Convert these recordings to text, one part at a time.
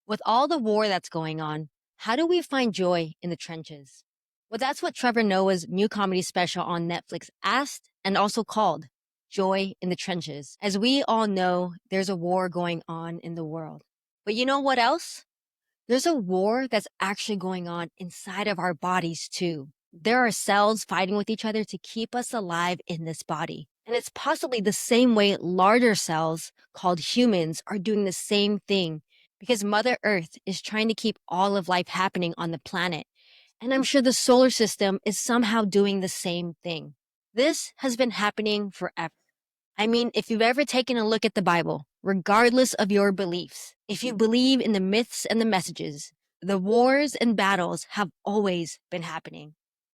With all the war that's going on, how do we find joy in the trenches? Well, that's what Trevor Noah's new comedy special on Netflix asked and also called Joy in the Trenches. As we all know, there's a war going on in the world. But you know what else? There's a war that's actually going on inside of our bodies too. There are cells fighting with each other to keep us alive in this body. And it's possibly the same way larger cells called humans are doing the same thing because Mother Earth is trying to keep all of life happening on the planet. And I'm sure the solar system is somehow doing the same thing. This has been happening forever. I mean, if you've ever taken a look at the Bible, regardless of your beliefs, if you believe in the myths and the messages, the wars and battles have always been happening.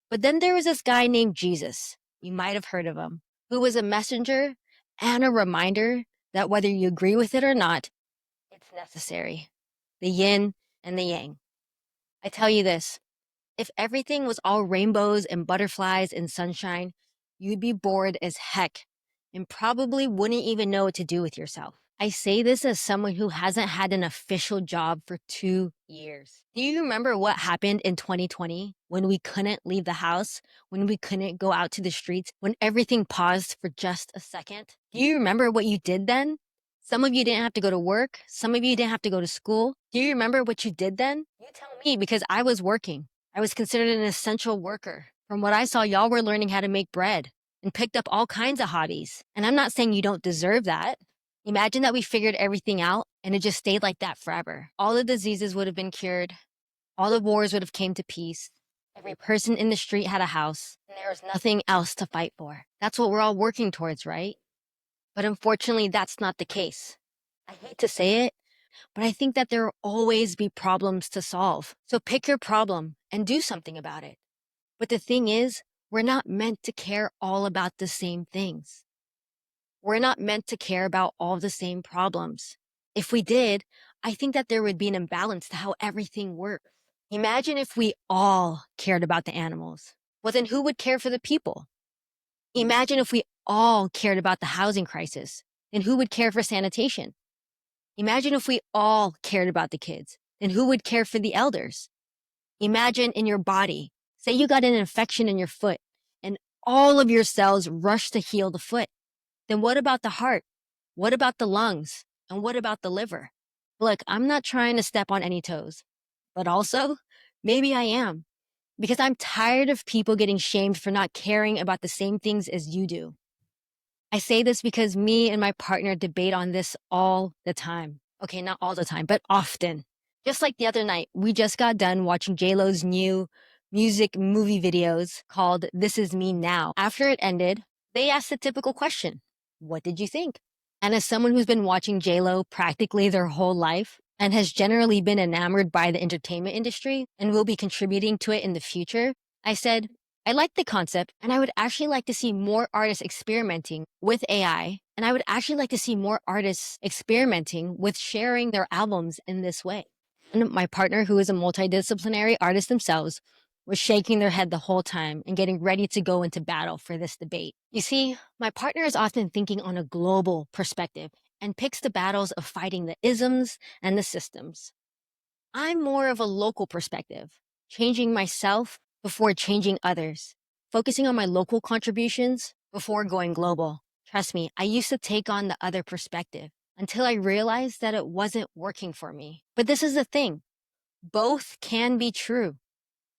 But then there was this guy named Jesus, you might have heard of him, who was a messenger and a reminder that whether you agree with it or not, it's necessary. The yin and the yang. I tell you this, if everything was all rainbows and butterflies and sunshine, you'd be bored as heck and probably wouldn't even know what to do with yourself. I say this as someone who hasn't had an official job for 2 years. Do you remember what happened in 2020 when we couldn't leave the house, when we couldn't go out to the streets, when everything paused for just a second? Do you remember what you did then? Some of you didn't have to go to work. Some of you didn't have to go to school. Do you remember what you did then? You tell me, because I was working. I was considered an essential worker. From what I saw, y'all were learning how to make bread and picked up all kinds of hobbies. And I'm not saying you don't deserve that. Imagine that we figured everything out and it just stayed like that forever. All the diseases would have been cured. All the wars would have came to peace. Every person in the street had a house and there was nothing else to fight for. That's what we're all working towards, right? But unfortunately, that's not the case. I hate to say it, but I think that there will always be problems to solve. So pick your problem and do something about it. But the thing is, we're not meant to care all about the same things. We're not meant to care about all the same problems. If we did, I think that there would be an imbalance to how everything works. Imagine if we all cared about the animals. Well, then who would care for the people? Imagine if we all cared about the housing crisis. Then who would care for sanitation? Imagine if we all cared about the kids. Then who would care for the elders? Imagine in your body, say you got an infection in your foot and all of your cells rush to heal the foot. Then what about the heart? What about the lungs? And what about the liver? Look, I'm not trying to step on any toes, but also maybe I am because I'm tired of people getting shamed for not caring about the same things as you do. I say this because me and my partner debate on this all the time. Okay, not all the time, but often. Just like the other night, we just got done watching JLo's new music movie videos called This Is Me Now. After it ended, they asked the typical question, what did you think? And as someone who's been watching JLo practically their whole life and has generally been enamored by the entertainment industry and will be contributing to it in the future, I said, I like the concept, and I would actually like to see more artists experimenting with AI, and I would actually like to see more artists experimenting with sharing their albums in this way. And my partner, who is a multidisciplinary artist themselves, was shaking their head the whole time and getting ready to go into battle for this debate. You see, my partner is often thinking on a global perspective and picks the battles of fighting the isms and the systems. I'm more of a local perspective, changing myself before changing others, focusing on my local contributions before going global. Trust me, I used to take on the other perspective until I realized that it wasn't working for me. But this is the thing. Both can be true.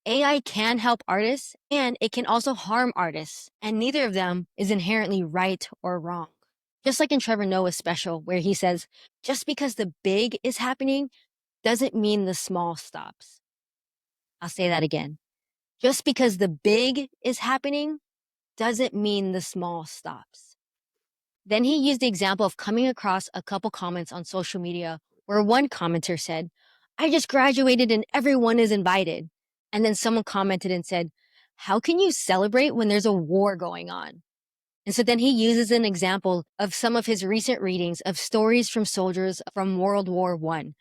AI can help artists and it can also harm artists, and neither of them is inherently right or wrong. Just like in Trevor Noah's special where he says, just because the big is happening doesn't mean the small stops. I'll say that again. Just because the big is happening doesn't mean the small stops. Then he used the example of coming across a couple comments on social media where one commenter said, I just graduated and everyone is invited. And then someone commented and said, how can you celebrate when there's a war going on? And so then he uses an example of some of his recent readings of stories from soldiers from World War I,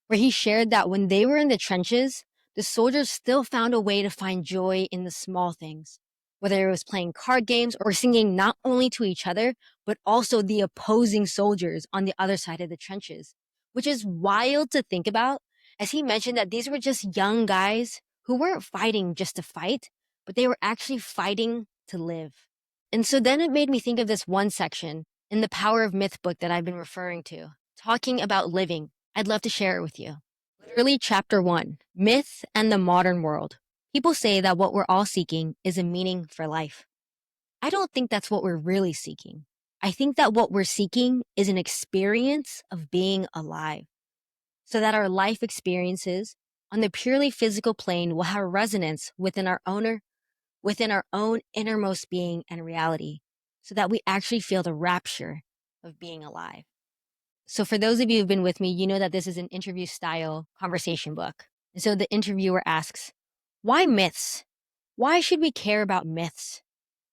where he shared that when they were in the trenches, the soldiers still found a way to find joy in the small things, whether it was playing card games or singing not only to each other, but also the opposing soldiers on the other side of the trenches, which is wild to think about as he mentioned that these were just young guys who weren't fighting just to fight, but they were actually fighting to live. And so then it made me think of this one section in the Power of Myth book that I've been referring to, talking about living. I'd love to share it with you. Literally, chapter 1, Myth and the Modern World. People say that what we're all seeking is a meaning for life. I don't think that's what we're really seeking. I think that what we're seeking is an experience of being alive, so that our life experiences on the purely physical plane will have resonance within our own innermost being and reality, so that we actually feel the rapture of being alive. So for those of you who've been with me, you know that this is an interview style conversation book. And so the interviewer asks, why myths? Why should we care about myths?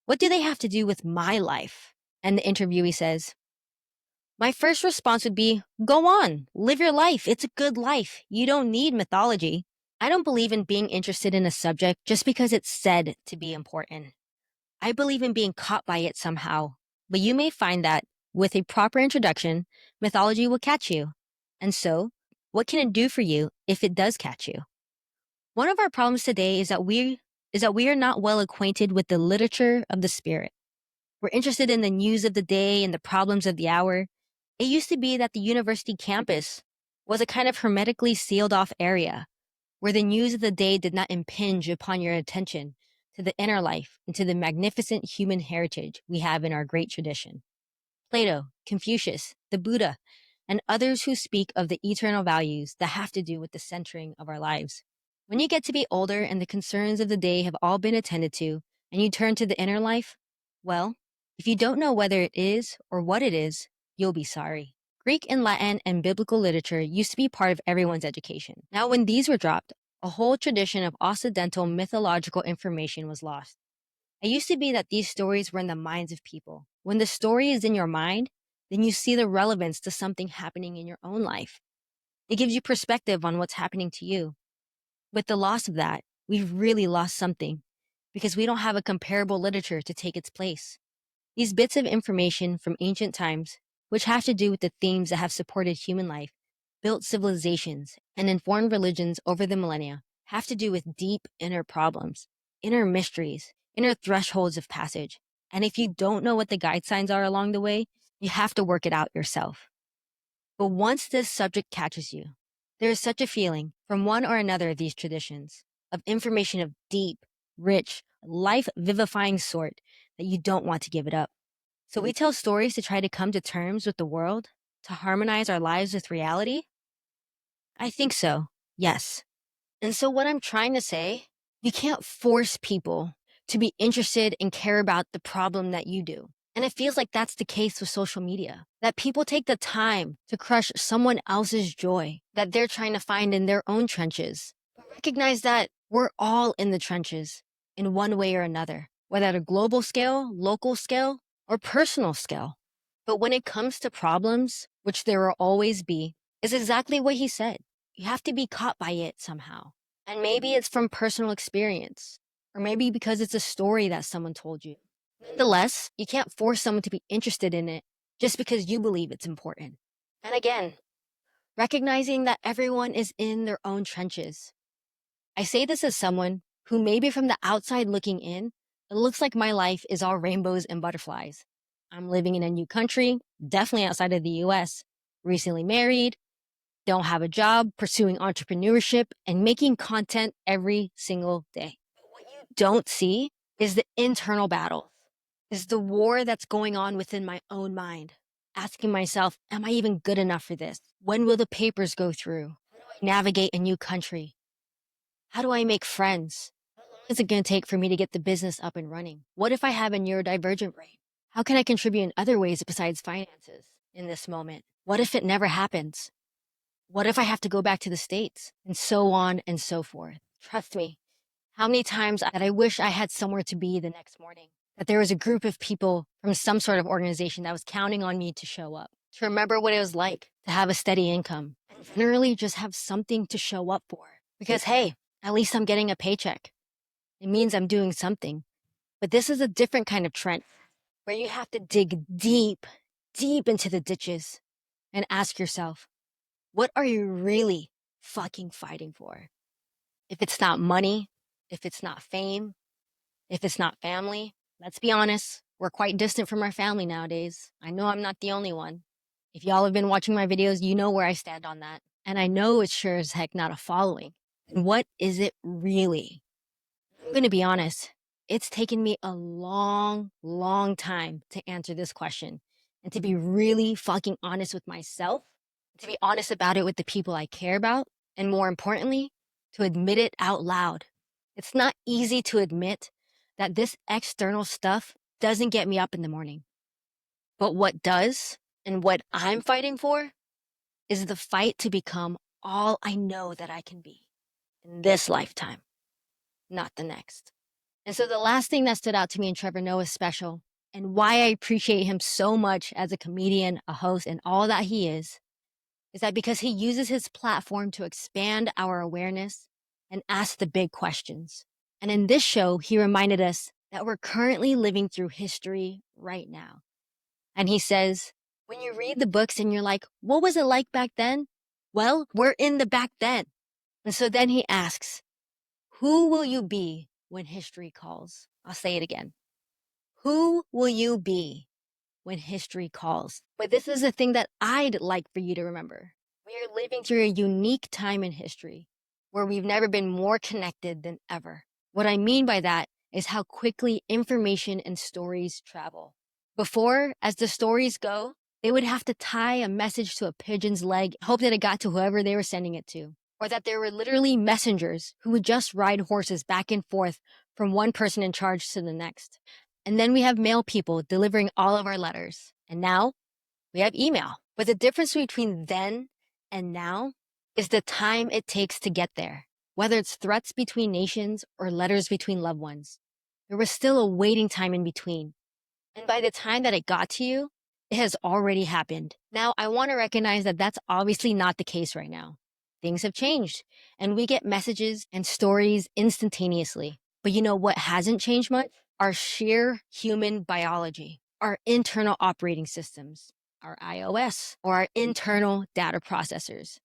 What do they have to do with my life? And the interviewee says, my first response would be, go on, live your life. It's a good life. You don't need mythology. I don't believe in being interested in a subject just because it's said to be important. I believe in being caught by it somehow, but you may find that with a proper introduction, mythology will catch you. And so, what can it do for you if it does catch you? One of our problems today is that we are not well acquainted with the literature of the spirit. We're interested in the news of the day and the problems of the hour. It used to be that the university campus was a kind of hermetically sealed off area where the news of the day did not impinge upon your attention to the inner life and to the magnificent human heritage we have in our great tradition. Plato, Confucius, the Buddha, and others who speak of the eternal values that have to do with the centering of our lives. When you get to be older and the concerns of the day have all been attended to, and you turn to the inner life, well, if you don't know whether it is or what it is, you'll be sorry. Greek and Latin and biblical literature used to be part of everyone's education. Now, when these were dropped, a whole tradition of occidental mythological information was lost. It used to be that these stories were in the minds of people. When the story is in your mind, then you see the relevance to something happening in your own life. It gives you perspective on what's happening to you. With the loss of that, we've really lost something because we don't have a comparable literature to take its place. These bits of information from ancient times, which have to do with the themes that have supported human life, built civilizations, and informed religions over the millennia, have to do with deep inner problems, inner mysteries, inner thresholds of passage. And if you don't know what the guide signs are along the way, you have to work it out yourself. But once this subject catches you, there is such a feeling from one or another of these traditions of information of deep, rich, life vivifying sort that you don't want to give it up. So we tell stories to try to come to terms with the world, to harmonize our lives with reality? I think so, yes. And so what I'm trying to say, you can't force people to be interested and care about the problem that you do. And it feels like that's the case with social media, that people take the time to crush someone else's joy that they're trying to find in their own trenches. But recognize that we're all in the trenches in one way or another, whether at a global scale, local scale, or personal scale. But when it comes to problems, which there will always be, is exactly what he said. You have to be caught by it somehow. And maybe it's from personal experience, or maybe because it's a story that someone told you. Nonetheless, you can't force someone to be interested in it just because you believe it's important. And again, recognizing that everyone is in their own trenches. I say this as someone who maybe from the outside looking in, it looks like my life is all rainbows and butterflies. I'm living in a new country, definitely outside of the US, recently married, don't have a job, pursuing entrepreneurship, and making content every single day. But what you don't see is the internal battle, is the war that's going on within my own mind. Asking myself, am I even good enough for this? When will the papers go through? How do I navigate a new country? How do I make friends? How long is it going to take for me to get the business up and running? What if I have a neurodivergent brain? How can I contribute in other ways besides finances in this moment? What if it never happens? What if I have to go back to the States? And so on and so forth. Trust me, how many times that I wish I had somewhere to be the next morning, that there was a group of people from some sort of organization that was counting on me to show up, to remember what it was like to have a steady income, and generally just have something to show up for. Because hey, at least I'm getting a paycheck. It means I'm doing something. But this is a different kind of trend where you have to dig deep, deep into the ditches and ask yourself, what are you really fucking fighting for? If it's not money, if it's not fame, if it's not family, let's be honest, we're quite distant from our family nowadays. I know I'm not the only one. If y'all have been watching my videos, you know where I stand on that. And I know it's sure as heck not a following. And what is it really? I'm going to be honest. It's taken me a long, long time to answer this question and to be really fucking honest with myself, to be honest about it with the people I care about, and more importantly, to admit it out loud. It's not easy to admit that this external stuff doesn't get me up in the morning. But what does, and what I'm fighting for, is the fight to become all I know that I can be in this lifetime, not the next. And so the last thing that stood out to me in Trevor Noah's special, and why I appreciate him so much as a comedian, a host, and all that he is that because he uses his platform to expand our awareness and ask the big questions. And in this show, he reminded us that we're currently living through history right now. And he says, when you read the books and you're like, what was it like back then? Well, we're in the back then. And so then he asks, who will you be when history calls? I'll say it again. Who will you be when history calls? But this is the thing that I'd like for you to remember. We are living through a unique time in history where we've never been more connected than ever. What I mean by that is how quickly information and stories travel. Before, as the stories go, they would have to tie a message to a pigeon's leg, hope that it got to whoever they were sending it to, or that there were literally messengers who would just ride horses back and forth from one person in charge to the next. And then we have mail people delivering all of our letters. And now we have email. But the difference between then and now is the time it takes to get there. Whether it's threats between nations or letters between loved ones, there was still a waiting time in between. And by the time that it got to you, it has already happened. Now, I want to recognize that that's obviously not the case right now. Things have changed, and we get messages and stories instantaneously. But you know what hasn't changed much? Our sheer human biology, our internal operating systems, our iOS, or our internal data processors.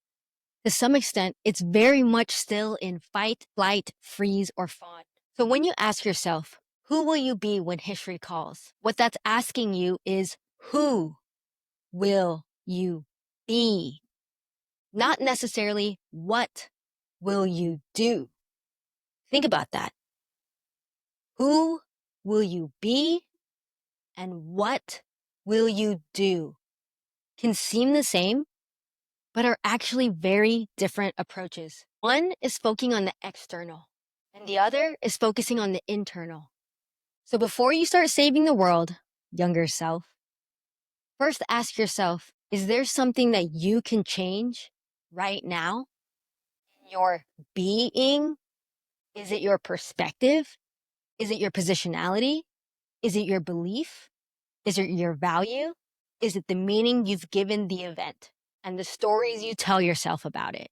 To some extent, it's very much still in fight, flight, freeze, or fawn. So when you ask yourself, who will you be when history calls? What that's asking you is, who will you be? Not necessarily what will you do? Think about that. Who will you be and what will you do? Can seem the same, but are actually very different approaches. One is focusing on the external, and the other is focusing on the internal. So before you start saving the world, younger self, first ask yourself, is there something that you can change right now? Your being? Is it your perspective? Is it your positionality? Is it your belief? Is it your value? Is it the meaning you've given the event and the stories you tell yourself about it?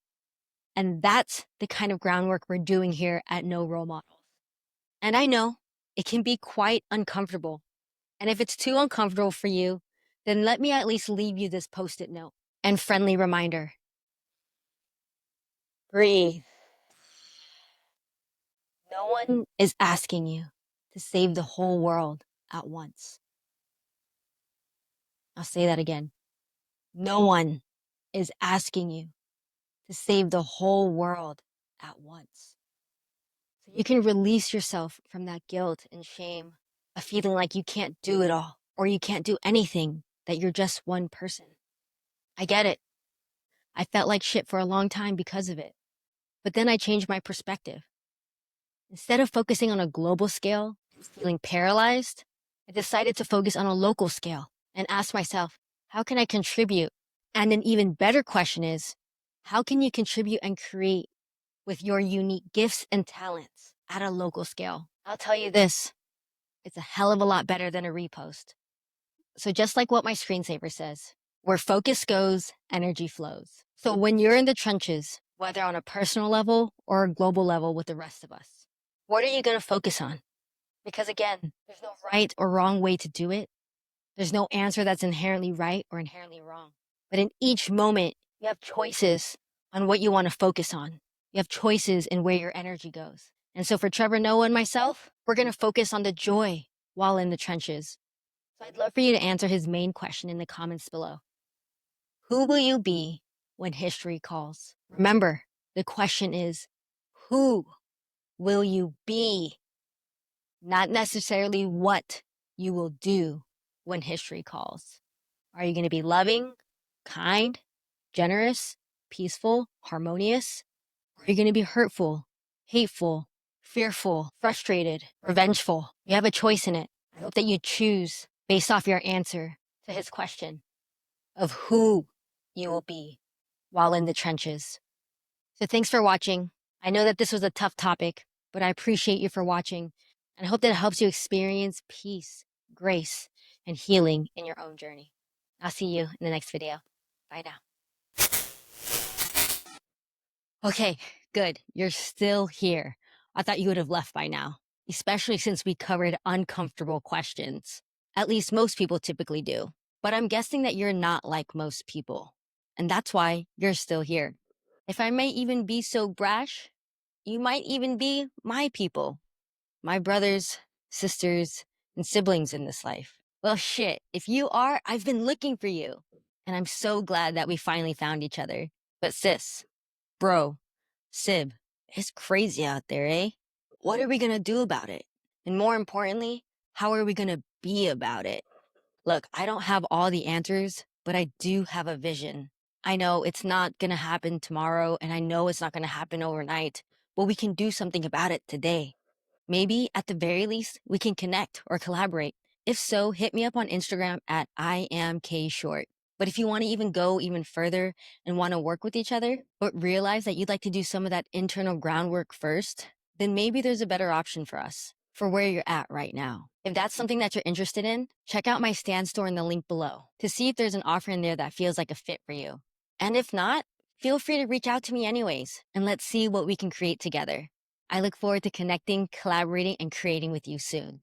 And that's the kind of groundwork we're doing here at No Role Models. And I know it can be quite uncomfortable. And if it's too uncomfortable for you, then let me at least leave you this post-it note and friendly reminder. Breathe. No one is asking you to save the whole world at once. I'll say that again. No one is asking you to save the whole world at once. So you can release yourself from that guilt and shame of feeling like you can't do it all or you can't do anything, that you're just one person. I get it. I felt like shit for a long time because of it. But then I changed my perspective. Instead of focusing on a global scale, feeling paralyzed, I decided to focus on a local scale and ask myself, how can I contribute? And an even better question is, how can you contribute and create with your unique gifts and talents at a local scale? I'll tell you this, it's a hell of a lot better than a repost. So just like what my screensaver says, where focus goes, energy flows. So when you're in the trenches, whether on a personal level or a global level with the rest of us, what are you going to focus on? Because again, there's no right or wrong way to do it. There's no answer that's inherently right or inherently wrong. But in each moment, you have choices on what you want to focus on. You have choices in where your energy goes. And so for Trevor Noah and myself, we're going to focus on the joy while in the trenches. So I'd love for you to answer his main question in the comments below. Who will you be when history calls? Remember, the question is, who will you be? Not necessarily what you will do when history calls. Are you going to be loving, kind, generous, peaceful, harmonious? Or are you going to be hurtful, hateful, fearful, frustrated, revengeful? You have a choice in it. I hope that you choose based off your answer to his question of who you will be while in the trenches. So thanks for watching. I know that this was a tough topic, but I appreciate you for watching, and I hope that it helps you experience peace, grace, and healing in your own journey. I'll see you in the next video. Bye now. Okay, good. You're still here. I thought you would have left by now, especially since we covered uncomfortable questions. At least most people typically do. But I'm guessing that you're not like most people, and that's why you're still here. If I may even be so brash, you might even be my people, my brothers, sisters, and siblings in this life. Well, shit, if you are, I've been looking for you. And I'm so glad that we finally found each other. But sis, bro, sib, it's crazy out there, eh? What are we gonna do about it? And more importantly, how are we gonna be about it? Look, I don't have all the answers, but I do have a vision. I know it's not gonna happen tomorrow, and I know it's not gonna happen overnight, but we can do something about it today. Maybe at the very least, we can connect or collaborate. If so, hit me up on Instagram at IamKShort. But if you want to even go even further and want to work with each other, but realize that you'd like to do some of that internal groundwork first, then maybe there's a better option for us, for where you're at right now. If that's something that you're interested in, check out my stand store in the link below to see if there's an offer in there that feels like a fit for you. And if not, feel free to reach out to me anyways, and let's see what we can create together. I look forward to connecting, collaborating, and creating with you soon.